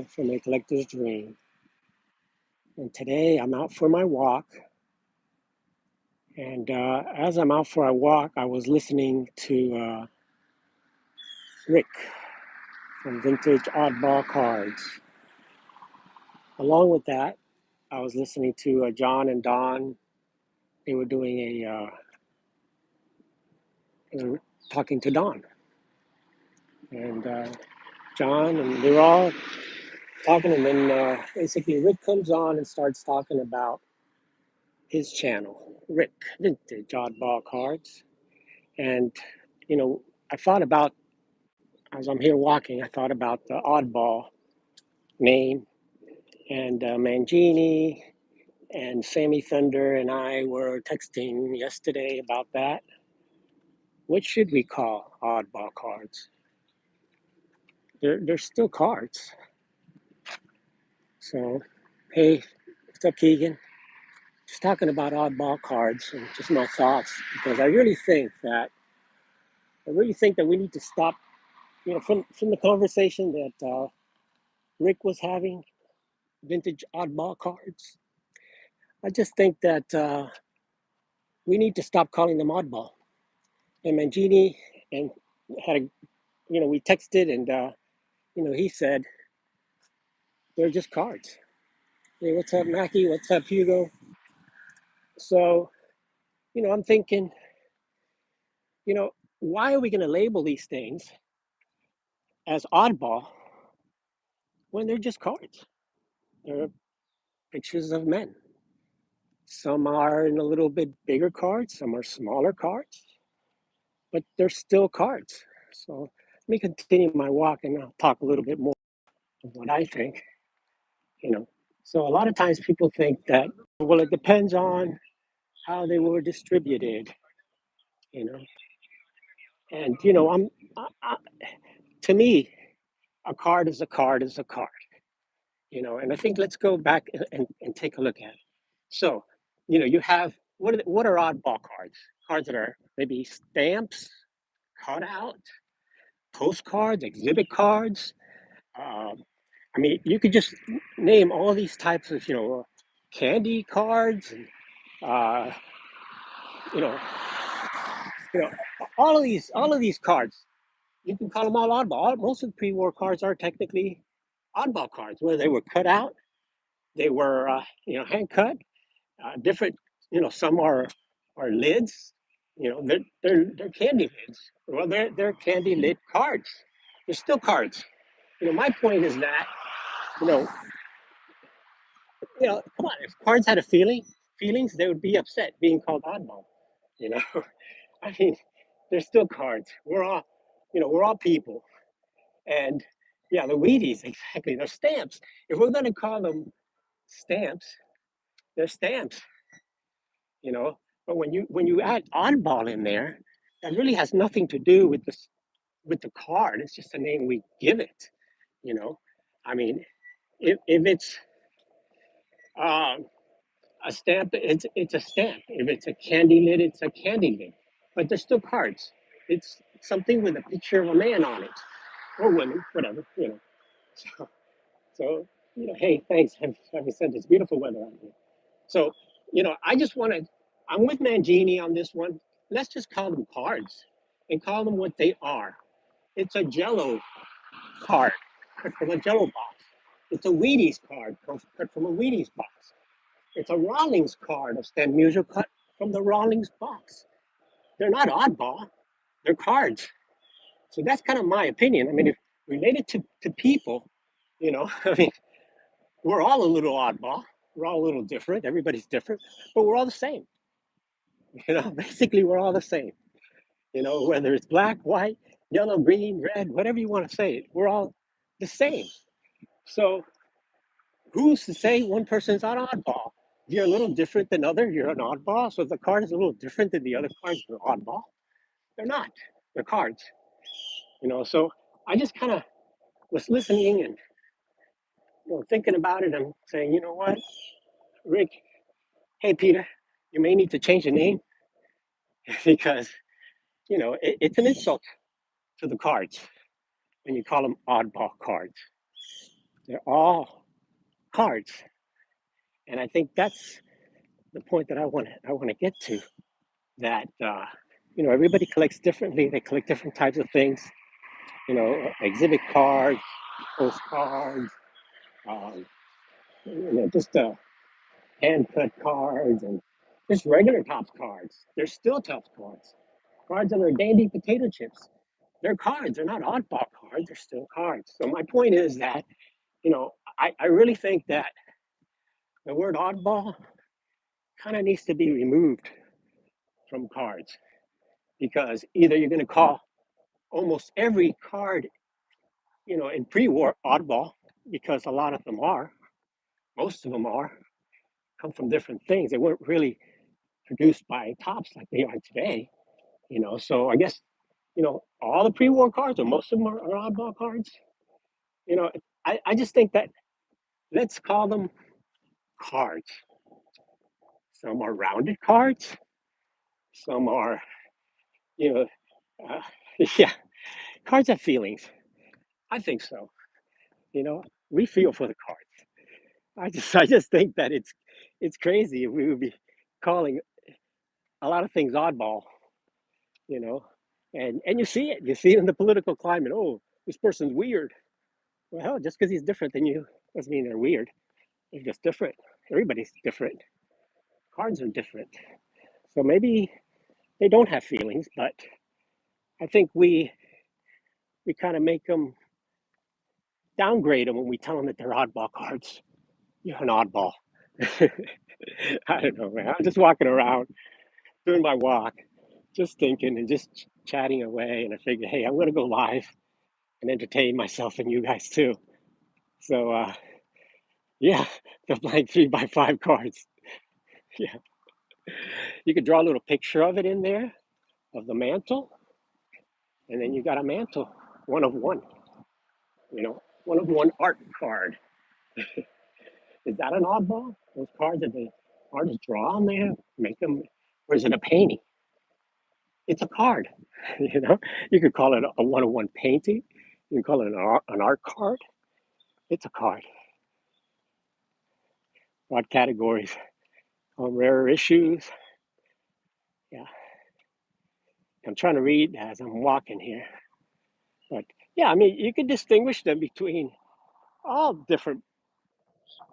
from a collector's dream. And today I'm out for my walk. And as I'm out for a walk, I was listening to Rick from Vintage Oddball Cards. Along with that, I was listening to John and Don. They were doing they were talking to Don. And John, and they were all talking. And then basically Rick comes on and starts talking about his channel, Rick Vintage Oddball Cards. And, you know, I thought about, as I'm here walking, I thought about the Oddball name. And Mangini and Sammy Thunder and I were texting yesterday about that. What should we call Oddball Cards? They're still cards. So, hey, what's up, Keegan? Just talking about Oddball Cards and just my thoughts, because I really think that we need to stop, from the conversation that Rick was having, Vintage Oddball Cards. I just think that we need to stop calling them oddball. And Mangini and had a, we texted and he said they're just cards. Hey, what's up, Mackie? What's up, Hugo? So, I'm thinking, you know, why are we going to label these things as oddball when they're just cards? They're pictures of men. Some are in a little bit bigger cards, some are smaller cards, but they're still cards. So let me continue my walk and I'll talk a little bit more of what I think, you know. So a lot of times people think that, well, it depends on how they were distributed, you know. And, I, to me, a card is a card is a card, and I think let's go back and take a look at it. So, you have, what are oddball cards? Cards that are maybe stamps, cutout, postcards, exhibit cards. Um, I mean, you could just name all these types of, candy cards and, uh, you know, you know, all of these cards. You can call them all oddball. Most of the pre-war cards are technically oddball cards, where they were cut out, they were, hand cut, different. Some are lids. They're candy lids. Well, they're candy lid cards. They're still cards. My point is that you know come on, if cards had a feelings, they would be upset being called oddball. You know, I mean, they're still cards. We're all people, and yeah, the Wheaties, exactly. They're stamps. If we're going to call them stamps, they're stamps. You know, but when you add oddball in there, that really has nothing to do with the card. It's just a name we give it. You know, I mean, if it's um, a stamp, it's a stamp. If it's a candy lid, it's a candy lid. But they're still cards. It's something with a picture of a man on it, or women, whatever. So, so hey, thanks. Having said this beautiful weather out here. So, I just want to. I'm with Mangini on this one. Let's just call them cards, and call them what they are. It's a Jello card cut from a Jello box. It's a Wheaties card cut from a Wheaties box. It's a Rawlings card of Stan Musial cut from the Rawlings box. They're not oddball, they're cards. So that's kind of my opinion. I mean, if related to people, I mean, we're all a little oddball. We're all a little different. Everybody's different, but we're all the same. Basically, we're all the same. Whether it's black, white, yellow, green, red, whatever you want to say, we're all the same. So who's to say one person's an oddball? If you're a little different than other, you're an oddball. So if the card is a little different than the other cards, they're oddball. They're not. They're cards. So I just kind of was listening and thinking about it. I'm saying, you know what, Rick? Hey, Peter, you may need to change the name because it's an insult to the cards when you call them oddball cards. They're all cards, and I think that's the point that I want to get to. That everybody collects differently. They collect different types of things. Exhibit cards, postcards, um, just hand cut cards, and just regular Topps cards. They're still Topps cards. Cards that are dandy potato chips. They're cards. They're not oddball cards. They're still cards. So my point is that I really think that the word oddball kind of needs to be removed from cards, because either you're going to call almost every card, in pre-war oddball, because a lot of them are, most of them are, come from different things. They weren't really produced by Topps like they are today, So I guess, all the pre-war cards, or most of them are oddball cards. You know, I just think that let's call them cards. Some are rounded cards. Some are, you know, uh, yeah, cards have feelings. I think so. We feel for the cards. I just think that it's crazy if we would be calling a lot of things oddball, you know, and you see it in the political climate. Oh, this person's weird. Well, hell, just because he's different than you doesn't mean they're weird. They're just different. Everybody's different. Cards are different. So maybe they don't have feelings, but I think we kind of make them downgrade them when we tell them that they're oddball cards. You're an oddball. I don't know, man. I'm just walking around doing my walk, just thinking and just chatting away. And I figured, hey, I'm going to go live and entertain myself and you guys too. So, yeah, the blank 3x5 cards. Yeah, you could draw a little picture of it in there of the mantle, and then you got a mantle, one of one. One of one art card. Is that an oddball? Those cards that the artists draw on there, make them, or is it a painting? It's a card. You know, you could call it a one of one painting. You can call it an art card. It's a card. Broad categories on rarer issues. Yeah, I'm trying to read as I'm walking here. But yeah, I mean, you can distinguish them between all different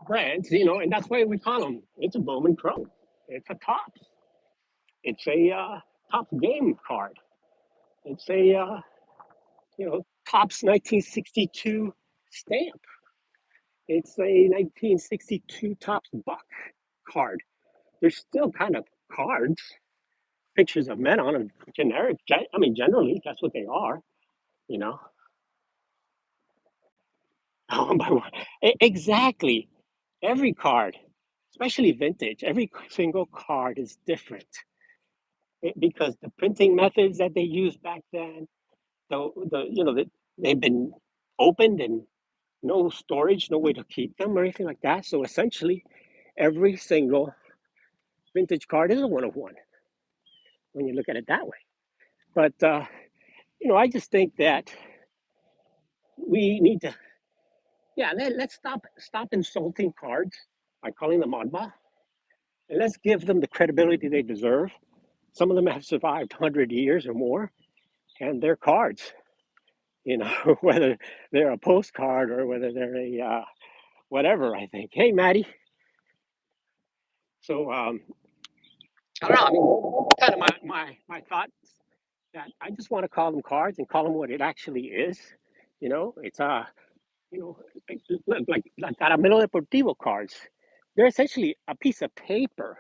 brands, and that's why we call them. It's a Bowman Chrome. It's a Topps. It's a Topps game card. It's a Topps 1962 stamp. It's a 1962 Topps Buck card. They're still kind of cards, pictures of men on them, generic. I mean, generally, that's what they are, you know. Oh, exactly. Every card, especially vintage, every single card is different. Because the printing methods that they used back then, they've been opened and no storage, no way to keep them or anything like that. So essentially, every single vintage card is a one of one when you look at it that way. But I just think that we need to, yeah, let's stop insulting cards by calling them oddball, and let's give them the credibility they deserve. Some of them have survived 100 years or more, and they're cards. Whether they're a postcard or whether they're a whatever. I think. Hey, Maddie. So I don't know. I mean, kind of my thoughts, that I just want to call them cards and call them what it actually is. It's you know, like Caramelo Deportivo cards. They're essentially a piece of paper.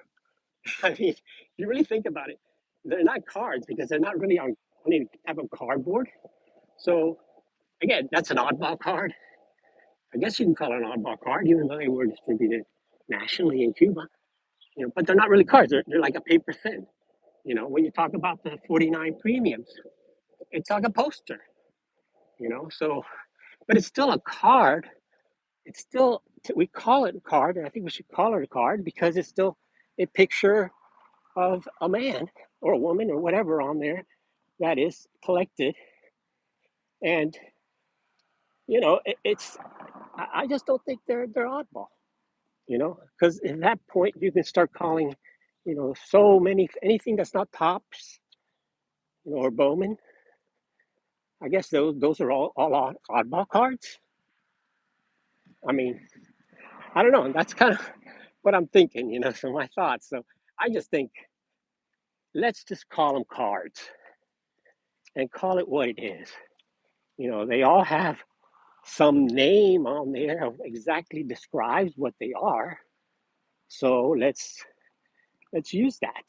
I mean, if you really think about it, they're not cards because they're not really on any type of cardboard. So again, that's an oddball card. I guess you can call it an oddball card, even though they were distributed nationally in Cuba. But they're not really cards. They're like a paper thin. When you talk about the 49 premiums, it's like a poster. So but it's still a card. It's still, we call it a card, and I think we should call it a card because it's still a picture of a man or a woman or whatever on there that is collected. And it's I just don't think they're oddball. Because at that point you can start calling, so many anything that's not tops, or Bowman. I guess those are all oddball cards. I mean, I don't know. That's kind of what I'm thinking, so my thoughts. So I just think let's just call them cards and call it what it is. They all have some name on there of exactly describes what they are. So let's use that.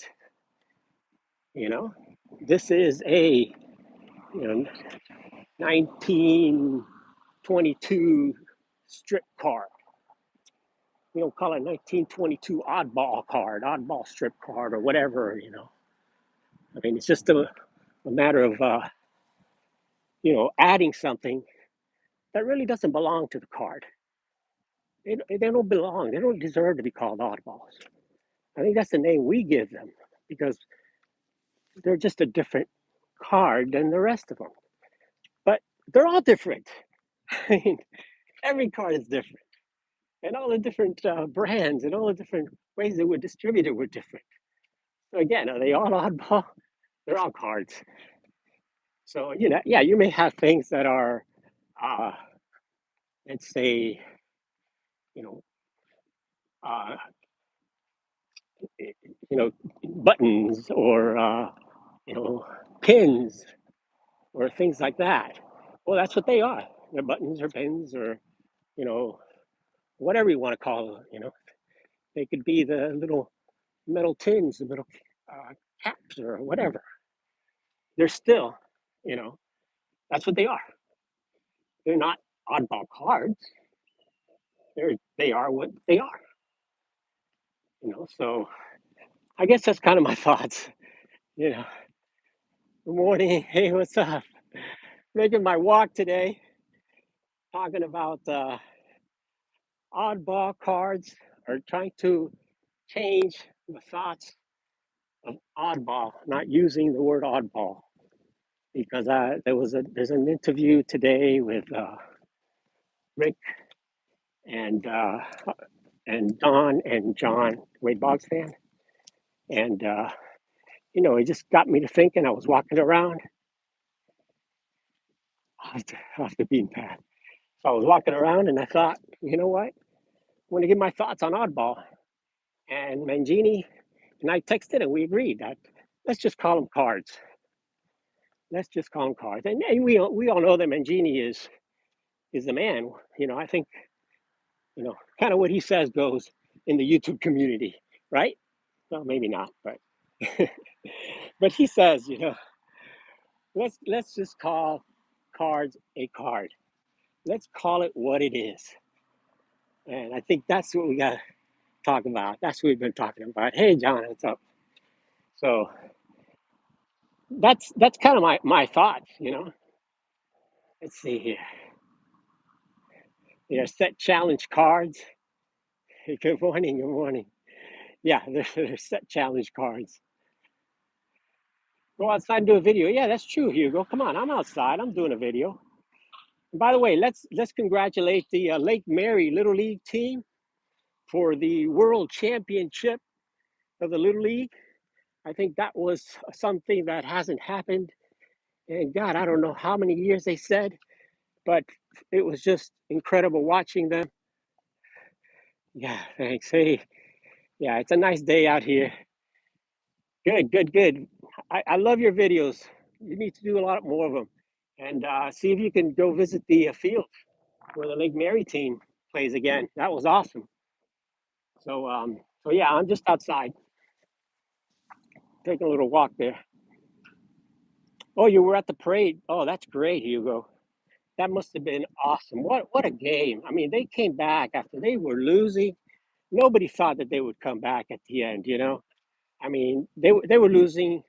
You know, this is a you know 1922 strip card. We don't call it 1922 oddball card, oddball strip card, or whatever. I mean, it's just a matter of adding something that really doesn't belong to the card. They don't belong. They don't deserve to be called oddballs. I think that's the name we give them because they're just a different card than the rest of them. But they're all different. I mean, every card is different, and all the different brands and all the different ways they were distributed were different. So again, are they all oddball? They're all cards. So yeah, you may have things that are, uh, let's say, you know, uh, buttons or you know, pins or things like that. Well, that's what they are. They're buttons or pins or you know whatever you want to call them. They could be the little metal tins, the little caps or whatever. They're still, you know, that's what they are. They're not oddball cards. They are what they are. So I guess that's kind of my thoughts. You know, Good morning. Hey, what's up? Making my walk today, talking about oddball cards or trying to change the thoughts of oddball, not using the word oddball because there's an interview today with Rick and Don and John, Wade Boggs fan, and it just got me to thinking. I was walking around off the beaten path. So I was walking around and I thought, you know what? I want to give my thoughts on oddball. And Mangini and I texted and we agreed that let's just call them cards. Let's just call them cards. And we all know that Mangini is the man. I think kind of what he says goes in the YouTube community, right? Well, maybe not, but but he says, let's just call cards a card. Let's call it what it is. And I think that's what we got to talk about. That's what we've been talking about. Hey, John, what's up? So that's kind of my thoughts. Let's see here. Set challenge cards. Hey, good morning. Good morning. Yeah, they're set challenge cards. Go outside and do a video. Yeah, that's true, Hugo. Come on, I'm outside. I'm doing a video. And by the way, let's congratulate the Lake Mary Little League team for the World Championship of the Little League. I think that was something that hasn't happened. And God, I don't know how many years they said, but it was just incredible watching them. Yeah, thanks. Hey, yeah, it's a nice day out here. Good, good, good. I love your videos. You need to do a lot more of them. And see if you can go visit the field where the Lake Mary team plays again. That was awesome. So yeah, I'm just outside taking a little walk there. Oh, you were at the parade. Oh, that's great, Hugo. That must have been awesome. What a game. I mean, they came back after they were losing. Nobody thought that they would come back at the end. I mean, they were losing.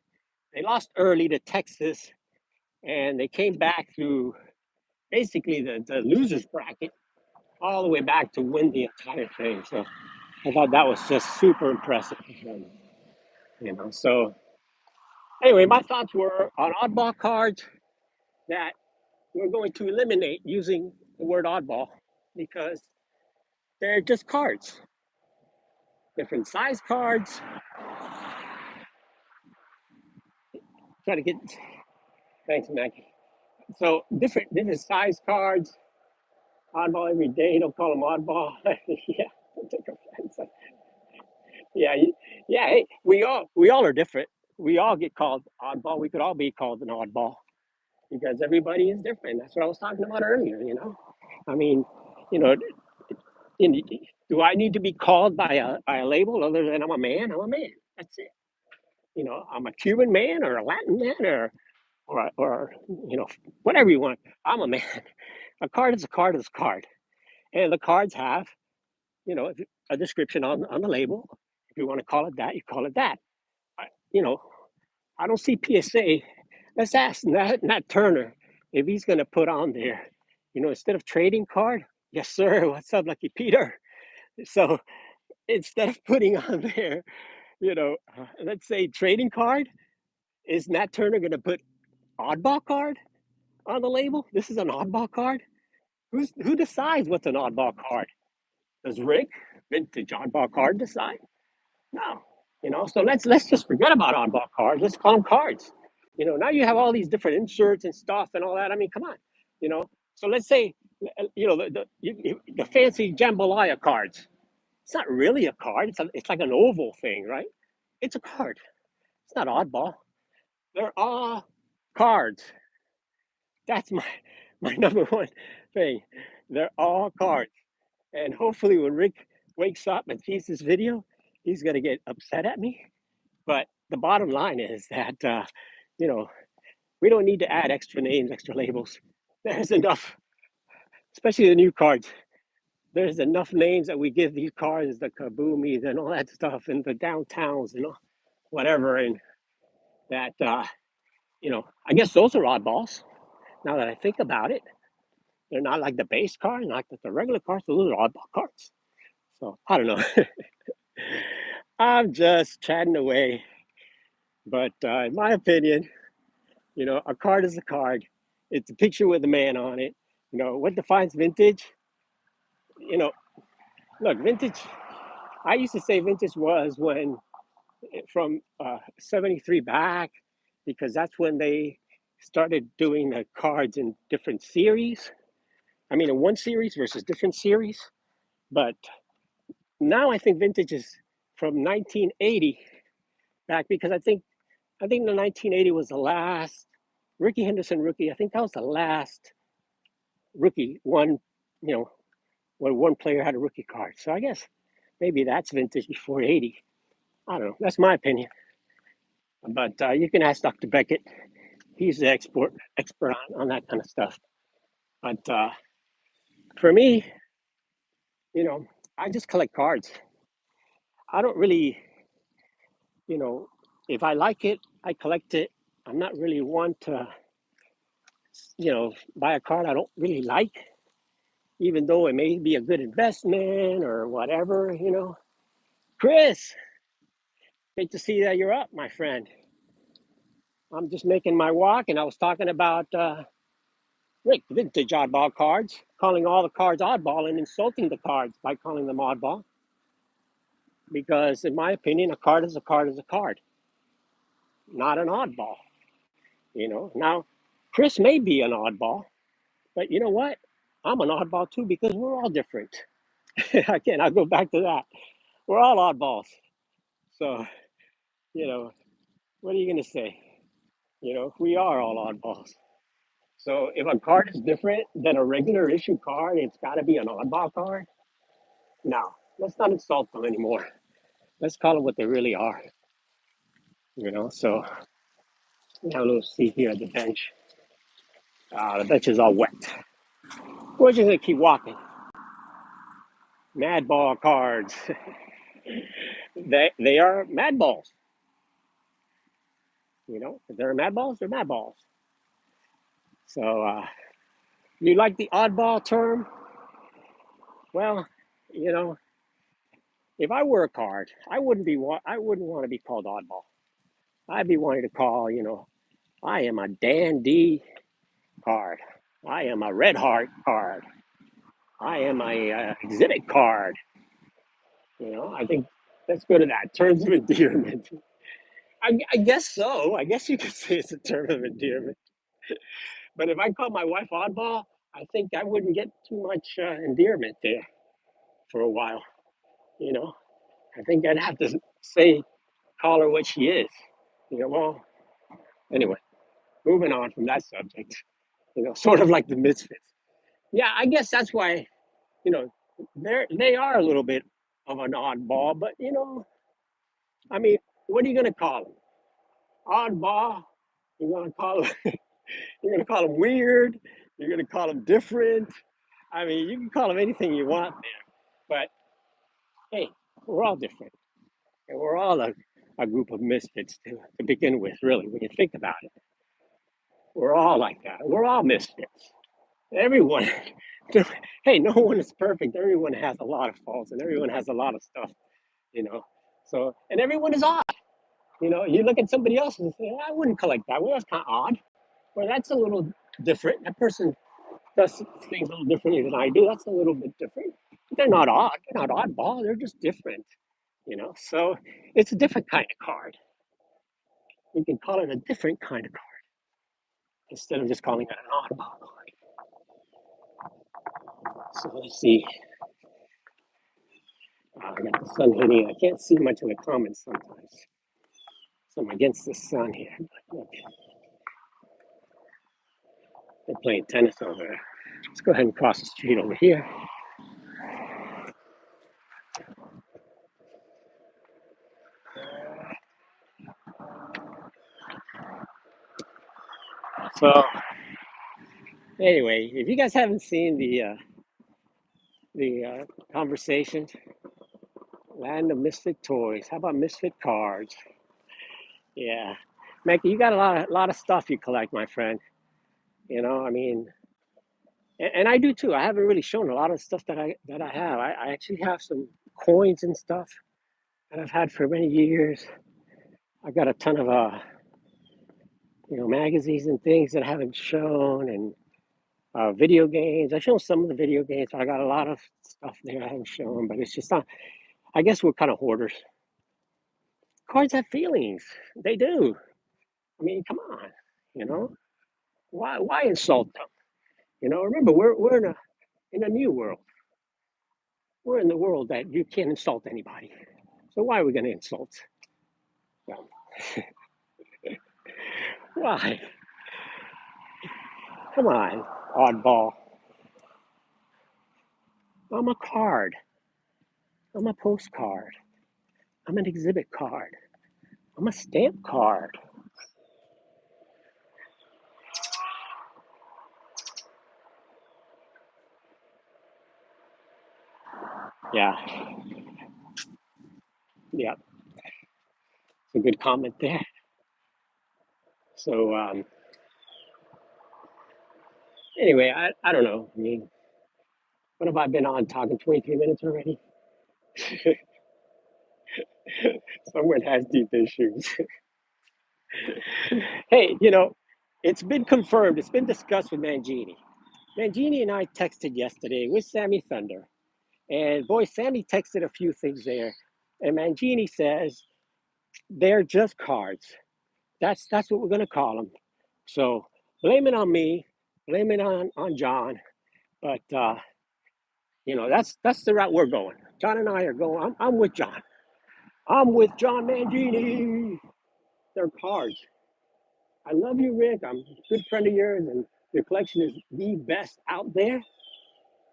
They lost early to Texas and they came back through basically the losers bracket all the way back to win the entire thing. So I thought that was just super impressive. So anyway, my thoughts were on oddball cards that we're going to eliminate using the word oddball. because they're just cards, different size cards. Try to get thanks, Maggie. So different size cards. Oddball every day. Don't call them oddball. Yeah, don't take offense. Yeah, yeah. Hey, we all are different. We all get called oddball. We could all be called an oddball because everybody is different. That's what I was talking about earlier. I mean, you know, in, do I need to be called by a label other than I'm a man? I'm a man. That's it. I'm a Cuban man or a Latin man or whatever you want. I'm a man. A card is a card is a card, and the cards have a description on the label. If you want to call it that, you call it that. I, you know, I don't see PSA. Let's ask Nat Turner if he's going to put on there, instead of trading card. Yes, sir. What's up, Lucky Peter? So instead of putting on there, let's say trading card, is Nat Turner going to put oddball card on the label? This is an oddball card. Who decides what's an oddball card? Does Rick, vintage oddball card, decide? No. So let's just forget about oddball cards. Let's call them cards. Now you have all these different inserts and stuff and all that. I mean, come on. You know. So let's say, the fancy jambalaya cards. It's not really a card. It's like an oval thing, right? It's a card. It's not oddball. They're all cards. That's my number one thing. They're all cards. And hopefully, when Rick wakes up and sees this video, he's gonna get upset at me. But the bottom line is that you know we don't need to add extra names, extra labels. There's enough, especially the new cards. There's enough names that we give these cards, the kaboomies and all that stuff, and the downtowns and whatever, and that I guess those are oddballs. Now that I think about it, they're not like the base card, not like the regular cards. Those are oddball cards. So I don't know. I'm just chatting away, but in my opinion, a card is a card. It's a picture with a man on it. What defines vintage? You know, Look, vintage. I used to say vintage was when from 73 back, because that's when they started doing the cards in different series. I mean, in one series versus different series. But now I think vintage is from 1980 back, because I think the 1980 was the last Ricky Henderson rookie. I think that was the last rookie one, you know, when one player had a rookie card. So I guess maybe that's vintage before 80. I don't know. That's my opinion. But you can ask Dr. Beckett. He's the expert on that kind of stuff. But for me, you know, I just collect cards. I don't really, you know, if I like it, I collect it. I'm not really one to, buy a card I don't really like, even though it may be a good investment or whatever. Chris, great to see that you're up, my friend. I'm just making my walk, and I was talking about Rick, vintage oddball cards, calling all the cards oddball and insulting the cards by calling them oddball. Because, in my opinion, a card is a card is a card, not an oddball. Now, Chris may be an oddball, but you know what? I'm an oddball too, because we're all different. Again, I'll go back to that. We're all oddballs. So, you know, what are you going to say? We are all oddballs. So if a card is different than a regular issue card, it's got to be an oddball card. No, let's not insult them anymore. Let's call them what they really are. So we have a little seat here at the bench. The bench is all wet. We're just gonna keep walking. Mad ball cards. They are mad balls. If they're mad balls, they're mad balls. So you like the oddball term? Well, you know, if I were a card, I wouldn't want to be called oddball. I'd be wanting to call, I am a dandy card. I am a red heart card. I am a exhibit card. I think let's go to that. Terms of endearment. I guess so. I guess you could say it's a term of endearment. But if I call my wife oddball, I think I wouldn't get too much endearment there for a while. You know, I think I'd have to say, call her what she is. Well, anyway, moving on from that subject, sort of like the misfits. Yeah, I guess that's why, you know, they are a little bit of an oddball, but I mean, what are you gonna call them? Oddball? You're gonna call them, you're gonna call them weird. You're gonna call them different. I mean, you can call them anything you want there, but hey, we're all different, and we're all a group of misfits to begin with. Really, when you think about it, we're all like that. We're all misfits. Everyone, hey, no one is perfect. Everyone has a lot of faults, and everyone has a lot of stuff. You know, so and everyone is odd. You look at somebody else and say, I wouldn't collect that. Well, that's kind of odd. Well, that's a little different. That person does things a little differently than I do. That's a little bit different. But they're not odd. They're not oddball. They're just different. So it's a different kind of card. You can call it a different kind of card instead of just calling it an oddball card. So let's see. I got the sun hitting. I can't see much of the comments sometimes. So I'm against the sun here. But look, they're playing tennis over there. Let's go ahead and cross the street over here. So anyway, if you guys haven't seen the conversation, Land of Misfit Toys. How about Misfit Cards? Yeah, Mackie, you got a lot of stuff you collect, my friend. I mean, and I do too. I haven't really shown a lot of stuff that I have. I actually have some coins and stuff that I've had for many years. I got a ton of magazines and things that I haven't shown, and video games. I shown some of the video games. I got a lot of stuff there I haven't shown, but it's just not. I guess we're kind of hoarders. Cards have feelings. They do. I mean, come on. You know, why insult them? Remember we're in a new world. We're in the world that you can't insult anybody. So why are we going to insult them? Why? Come on, oddball. I'm a card. I'm a postcard. I'm an exhibit card. I'm a stamp card. Yeah, yeah. It's a good comment there. So anyway, I don't know. I mean, what have I been on talking 23 minutes already? Someone has deep issues. Hey, it's been confirmed. It's been discussed with Mangini. Mangini and I texted yesterday with Sammy Thunder. And boy, Sammy texted a few things there. And Mangini says they're just cards. That's what we're gonna call them. So blame it on me, blame it on John. But that's the route we're going. John and I are going. I'm with John. I'm with John Mangini. They're cards. I love you, Rick. I'm a good friend of yours, and your collection is the best out there.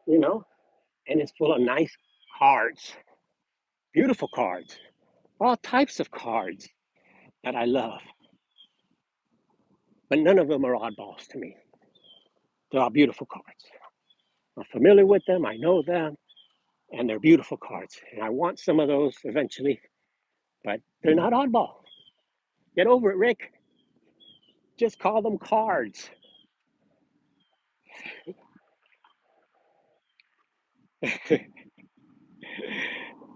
You know, and it's full of nice cards, beautiful cards, all types of cards that I love. But none of them are oddballs to me. They're all beautiful cards. I'm familiar with them, I know them, and they're beautiful cards. And I want some of those eventually, but they're not oddball. Get over it, Rick. Just call them cards.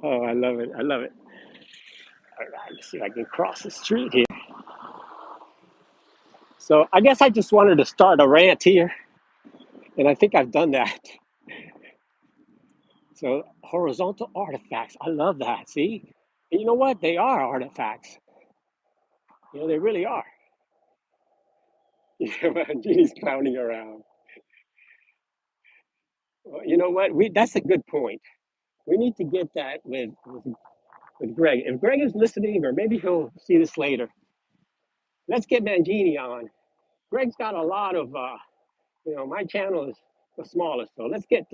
Oh, I love it. I love it. All right, let's see if I can cross the street here. So I guess I just wanted to start a rant here, and I think I've done that. So horizontal artifacts. I love that. See? And you know what? They are artifacts. You know, they really are. Genie's clowning around. Well, you know what? That's a good point. We need to get that with Greg. If Greg is listening, or maybe he'll see this later, let's get Mangini on. Greg's got a lot of, my channel is the smallest, so let's get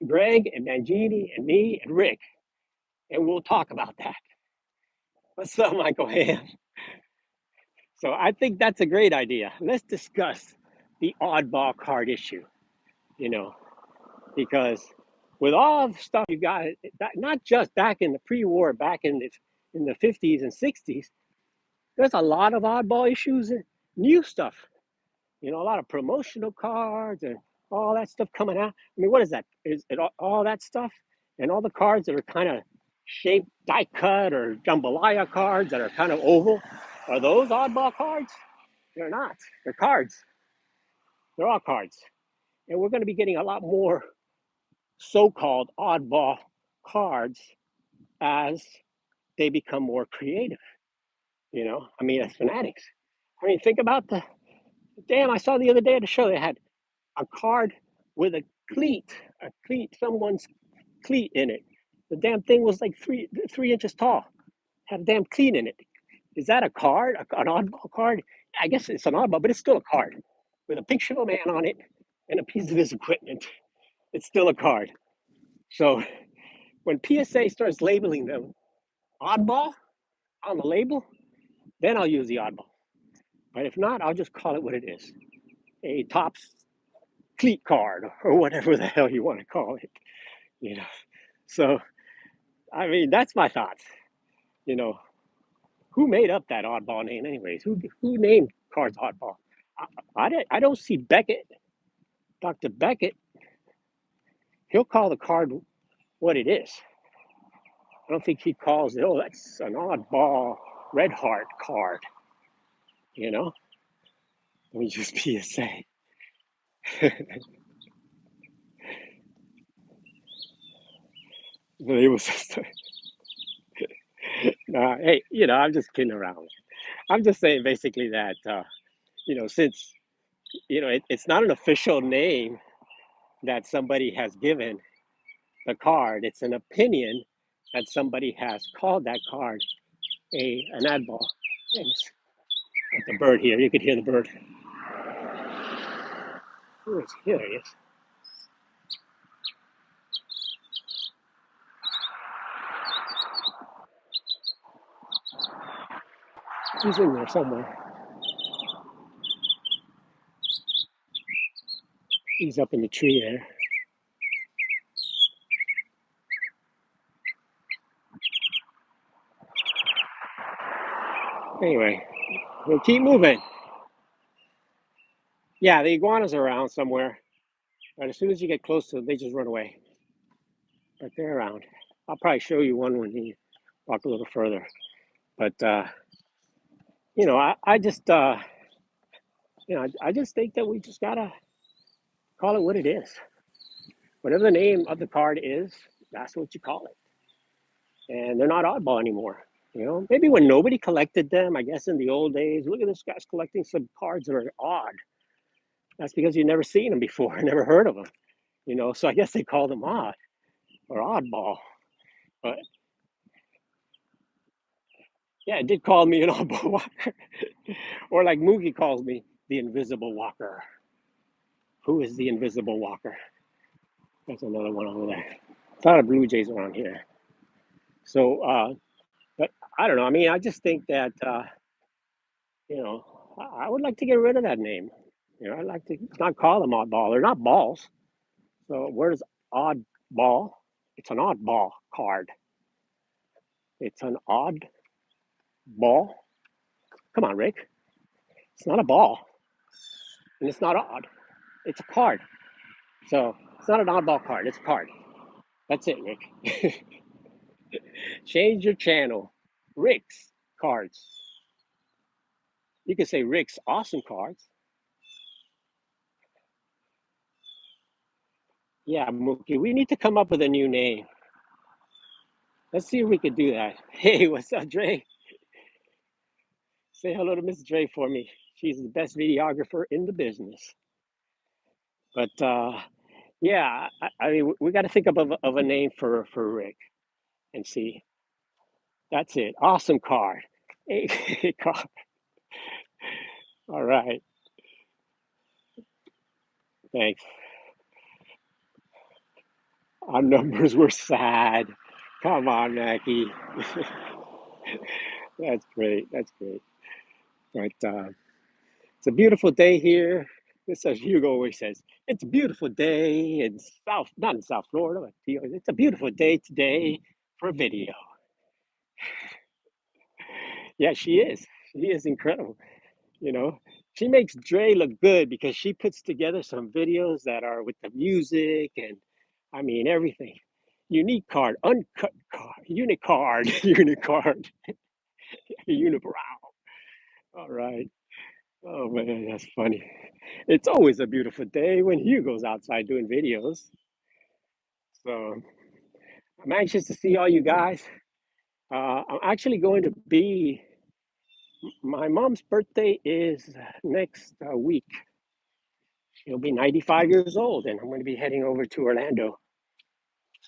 Greg and Mangini and me and Rick, and we'll talk about that. What's up, Michael Ham? So I think that's a great idea. Let's discuss the oddball card issue. You know, because with all the stuff you got, not just back in the pre-war, back in the 50s and 60s, there's a lot of oddball issues and new stuff. You know, a lot of promotional cards and all that stuff coming out. I mean, what is that? Is it all that stuff and all the cards that are kind of shaped die cut or jambalaya cards that are kind of oval? Are those oddball cards? They're not. They're cards. They're all cards. And we're going to be getting a lot more so-called oddball cards as they become more creative. I mean, as fanatics. I mean, think about damn. I saw the other day at the show they had a card with a cleat, someone's cleat in it. The damn thing was like three inches tall. Had a damn cleat in it. Is that a card? An oddball card? I guess it's an oddball, but it's still a card with a picture of a man on it and a piece of his equipment. It's still a card. So when PSA starts labeling them oddball on the label, then I'll use the oddball. But if not, I'll just call it what it is, a Topps cleat card or whatever the hell you want to call it. You know. So I mean, that's my thoughts. You know, who made up that oddball name, anyways? Who named cards oddball? I don't see Beckett, Dr. Beckett. He'll call the card what it is. I don't think he calls it. Oh, that's an oddball red heart card. You know, let me just PSA. But it was just, hey, I'm just kidding around. I'm just saying basically that, since, it's not an official name that somebody has given the card, it's an opinion that somebody has called that card an oddball. Thanks. The bird here, you could hear the bird. Here he is. He's in there somewhere. He's up in the tree there. Anyway, we'll keep moving. Yeah, the iguanas are around somewhere, but as soon as you get close to them, they just run away. But they're around. I'll probably show you one when you walk a little further. But I just I just think that we just gotta call it what it is. Whatever the name of the card is, that's what you call it. And they're not oddball anymore. Maybe when nobody collected them, I guess in the old days, look at this guy's collecting some cards that are odd. That's because you've never seen them before, never heard of them. So I guess they call them odd or oddball. But yeah, it did call me an oddball walker. Or like Moogie calls me, the invisible walker. Who is the invisible walker? That's another one over there. A lot of Blue Jays around here. So, but I don't know. I mean, I just think that, you know, I would like to get rid of that name. I'd like to not call them oddball. They're not balls. So where's oddball? It's an oddball card. It's an odd ball. Come on, Rick. It's not a ball. And it's not odd. It's a card. So it's not an oddball card. It's a card. That's it, Rick. Change your channel. Rick's cards. You can say Rick's awesome cards. Yeah, Mookie, we need to come up with a new name. Let's see if we could do that. Hey, what's up, Dre? Say hello to Miss Dre for me. She's the best videographer in the business. But yeah, I mean, we got to think of a name for Rick and see. That's it. Awesome card. Hey, card. All right. Thanks. Our numbers were sad. Come on, Mackie. That's great. That's great. But it's a beautiful day here. This as Hugo always says, it's a beautiful day in not in South Florida, but it's a beautiful day today for video. Yeah, she is. She is incredible. You know, she makes Dre look good because she puts together some videos that are with the music and I mean everything. Unique card, uncut card, unicard, unicard, unibrow. All right. Oh man, that's funny. It's always a beautiful day when Hugo's outside doing videos. So I'm anxious to see all you guys. I'm actually going to be. My mom's birthday is next week. She'll be 95 years old, and I'm going to be heading over to Orlando.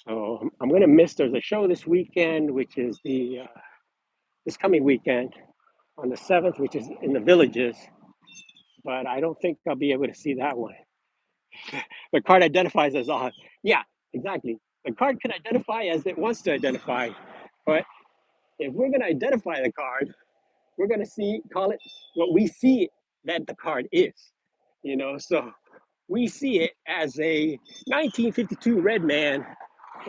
So I'm going to miss. There's a show this weekend, which is the this coming weekend on the 7th, which is in the Villages. But I don't think I'll be able to see that one. The card identifies as odd. Yeah, exactly. The card can identify as it wants to identify, but if we're going to identify the card, we're going to call it what we see that the card is. So we see it as a 1952 red man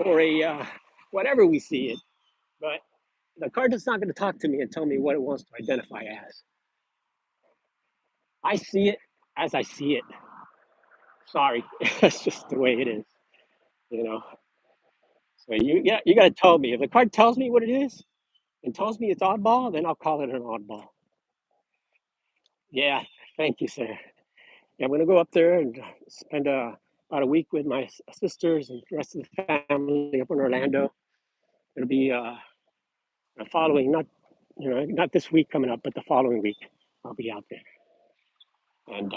or a whatever we see it, but the card is not going to talk to me and tell me what it wants to identify as. I see it as I see it. Sorry, that's just the way it is. You know. So you got to tell me if the card tells me what it is and tells me it's oddball, then I'll call it an oddball. Yeah, thank you, sir. Yeah, I'm gonna go up there and spend about a week with my sisters and the rest of the family up in Orlando. It'll be the following, not this week coming up, but the following week. I'll be out there, and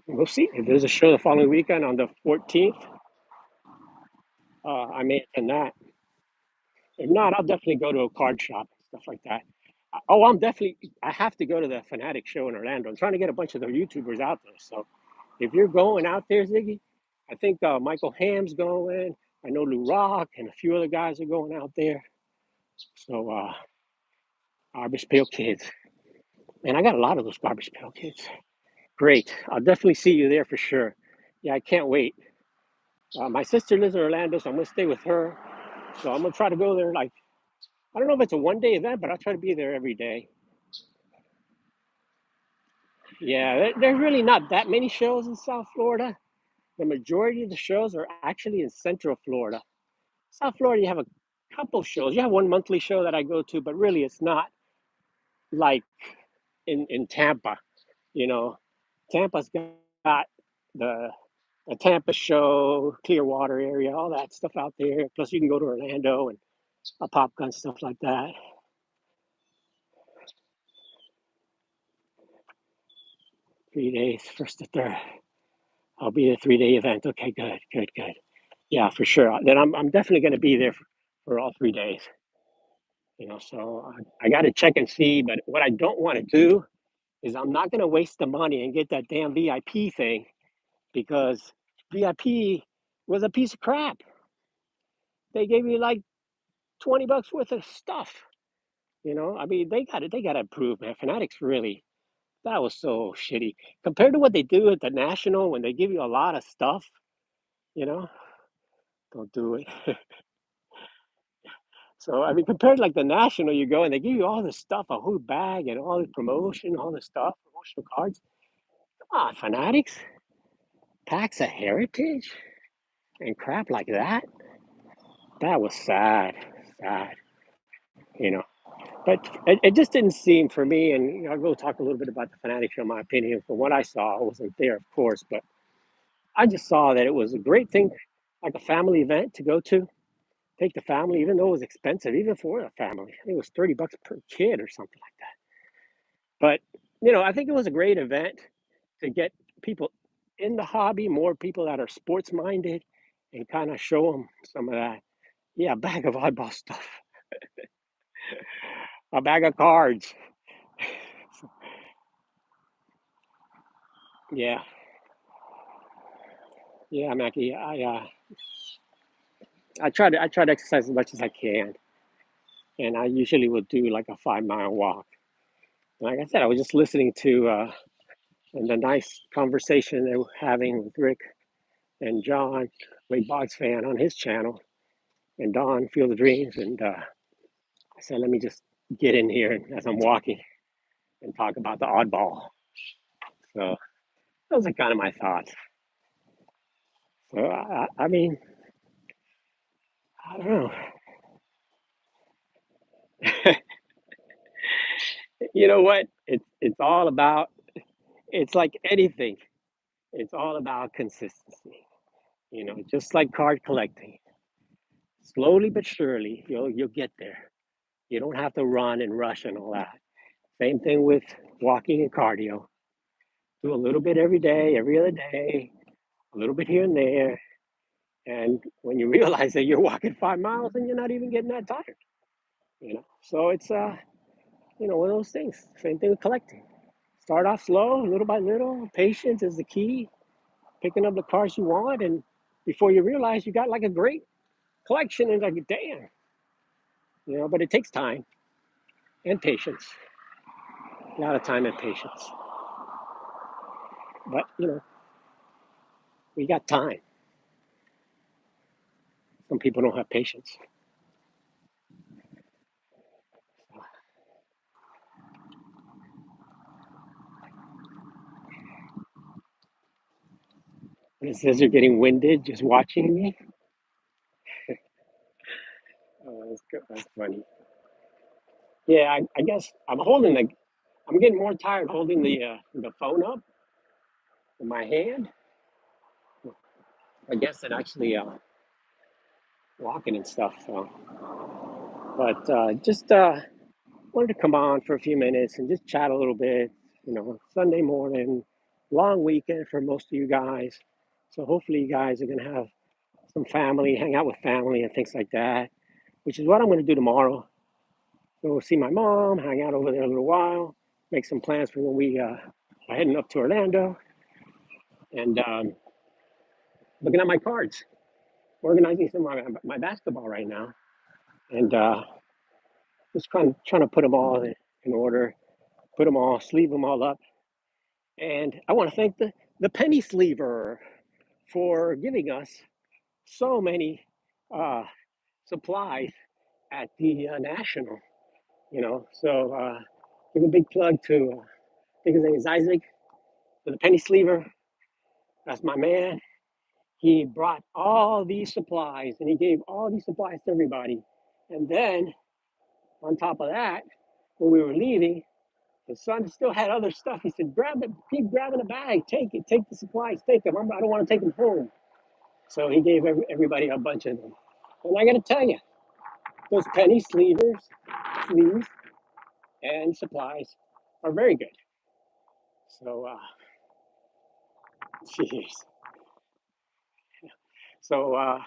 we'll see if there's a show the following weekend on the 14th. I may attend that. If not, I'll definitely go to a card shop and stuff like that. Oh, I have to go to the Fanatic show in Orlando. I'm trying to get a bunch of the YouTubers out there. So if you're going out there, Ziggy, I think Michael Ham's going. I know Lou Rock and a few other guys are going out there. So Garbage Pail Kids. Man, I got a lot of those Garbage Pail Kids. Great. I'll definitely see you there for sure. Yeah, I can't wait. My sister lives in Orlando, so I'm going to stay with her. So I'm going to try to go there like, I don't know if it's a one-day event, but I'll try to be there every day. Yeah, there's really not that many shows in South Florida. The majority of the shows are actually in Central Florida. South Florida, you have a couple shows. You have one monthly show that I go to, but really it's not like in Tampa. You know, Tampa's got the the Tampa show, Clearwater area, all that stuff out there. Plus, you can go to Orlando and a Pop Gun stuff like that. 3 days, first to third. I'll be a 3 day event. Okay, good, good, good. Yeah, for sure. Then I'm definitely going to be there for all 3 days. So I got to check and see. But what I don't want to do is I'm not going to waste the money and get that damn VIP thing because VIP was a piece of crap. They gave me like $20 worth of stuff. I mean, they got to improve, man. Fanatics really, that was so shitty compared to what they do at the National when they give you a lot of stuff. You know, don't do it. So I mean, compared to like the National, you go and they give you all this stuff, a whole bag and all this promotion, all this stuff, promotional cards. Come on, Fanatics, packs of heritage and crap like that. That was sad, sad. You know, but it just didn't seem for me. And I'll go talk a little bit about the Fanatics show. My opinion from what I saw, I wasn't there, of course, but I just saw that it was a great thing. like a family event to go to. Take the family, even though it was expensive, even for a family. I think it was $30 per kid or something like that. But I think it was a great event to get people in the hobby, more people that are sports minded, and kind of show them some of that. Yeah, a bag of oddball stuff, a bag of cards. Yeah, yeah, Mackie. I try to exercise as much as I can, and I usually will do like a 5 mile walk. Like I said, I was just listening to the nice conversation they were having with Rick and John, Wade Boggs fan, on his channel, and Don Field of Dreams, and I said, let me just get in here as I'm walking and talk about the oddball. So those are kind of my thoughts. So I mean, I don't know. You know what? It's all about. It's like anything. It's all about consistency. Just like card collecting. Slowly but surely, you'll get there. You don't have to run and rush and all that. Same thing with walking and cardio. Do a little bit every day, every other day, a little bit here and there. And when you realize that you're walking 5 miles and you're not even getting that tired. So it's one of those things. Same thing with collecting. Start off slow, little by little. Patience is the key. Picking up the cards you want, and before you realize, you got like a great collection, and like, damn. But it takes time and patience. A lot of time and patience. But we got time. Some people don't have patience. And it says you're getting winded just watching me. Oh, that's good. That's funny. Yeah, I guess I'm getting more tired holding the phone up in my hand. I guess than actually walking and stuff. So, but just wanted to come on for a few minutes and just chat a little bit. Sunday morning, long weekend for most of you guys. So hopefully you guys are gonna have some family, hang out with family and things like that, which is what I'm gonna do tomorrow. Go see my mom, hang out over there a little while, make some plans for when we are heading up to Orlando, and looking at my cards, organizing some of my basketball right now, and just trying to put them all in order, put them all, sleeve them all up. And I want to thank the penny sleever for giving us so many uh, supplies at the National. So give a big plug to, I think his name is Isaac, for the penny sleever. That's my man. He brought all these supplies and he gave all these supplies to everybody. And then on top of that, when we were leaving, the son still had other stuff. He said, "Grab it, keep grabbing the bag, take it, take the supplies, take them. I don't want to take them home." So he gave everybody a bunch of them. And I got to tell you, those penny sleeves and supplies are very good. So, cheers. So,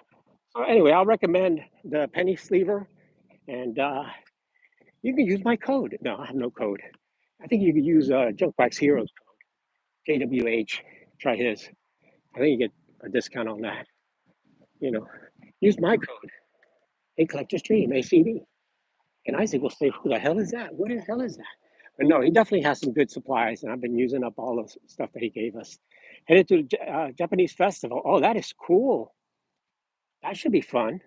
so anyway, I'll recommend the penny sleever, and you can use my code. No, I have no code. I think you could use Junkwax Heroes code, JWH. Try his. I think you get a discount on that. You know, use my code. A Collector's Dream, ACD. And Isaac will say, "Who the hell is that? What the hell is that?" But no, he definitely has some good supplies, and I've been using up all the stuff that he gave us. Headed to the Japanese festival. Oh, that is cool. That should be fun.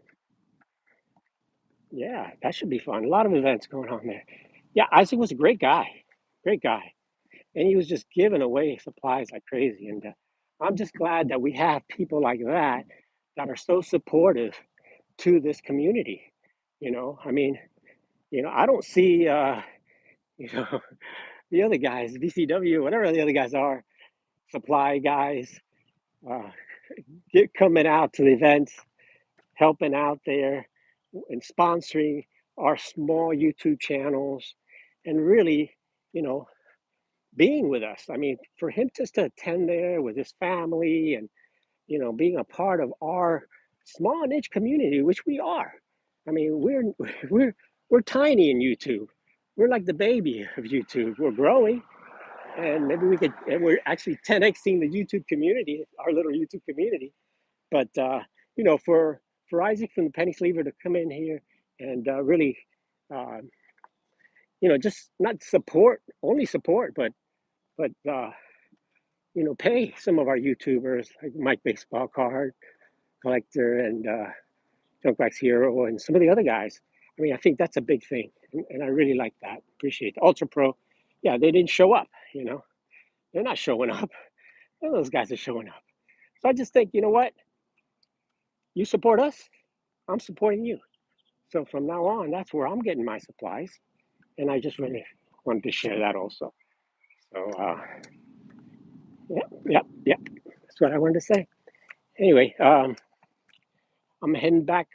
Yeah, that should be fun. A lot of events going on there. Yeah, Isaac was a great guy, and he was just giving away supplies like crazy. And I'm just glad that we have people like that are so supportive to this community. I mean, I don't see, you know, the other guys, VCW, whatever the other guys are, supply guys. coming out to the events, helping out there, and sponsoring our small YouTube channels, and really, you know, being with us. I mean, for him just to attend there with his family and, being a part of our small niche community, which we are. I mean, we're we're tiny in YouTube. We're like the baby of YouTube. We're growing, and maybe we could. And we're actually 10xing the YouTube community, our little YouTube community. But for Isaac from the Penny Sleever to come in here and really, uh, just not support, only support, but pay some of our YouTubers like Mike Baseball Card Collector and Junkwax Hero and some of the other guys. I mean, I think that's a big thing, and I really like that. Appreciate it. Ultra Pro, yeah, they didn't show up. They're not showing up. None of those guys are showing up. So I just think, you know what? You support us, I'm supporting you. So from now on, that's where I'm getting my supplies, and I just really wanted to share that also. So yeah, yeah, yeah. That's what I wanted to say. Anyway, I'm heading back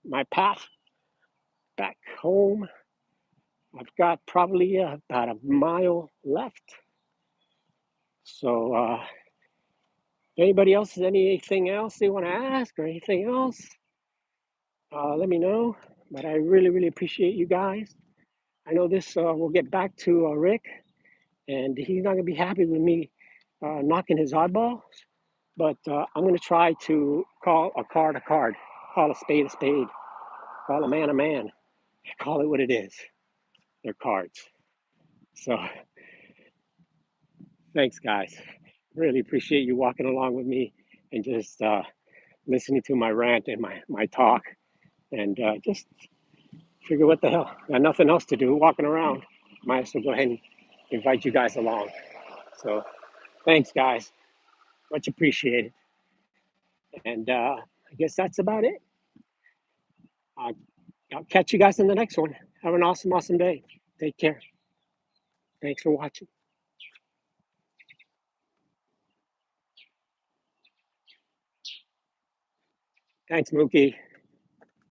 my path back home. I've got probably about a mile left. So, anybody else has anything else they want to ask or anything else, let me know. But I really, really appreciate you guys. I know this will get back to Rick, and he's not going to be happy with me knocking his oddballs. But I'm going to try to call a card, call a spade, call a man, call it what it is. They're cards. So thanks, guys. Really appreciate you walking along with me and just listening to my rant and my talk, and just figure what the hell. Got nothing else to do, walking around. Might as well go ahead and invite you guys along. So thanks, guys. Much appreciated. And I guess that's about it. Uh, I'll catch you guys in the next one. Have an awesome, awesome day. Take care. Thanks for watching. Thanks, Mookie.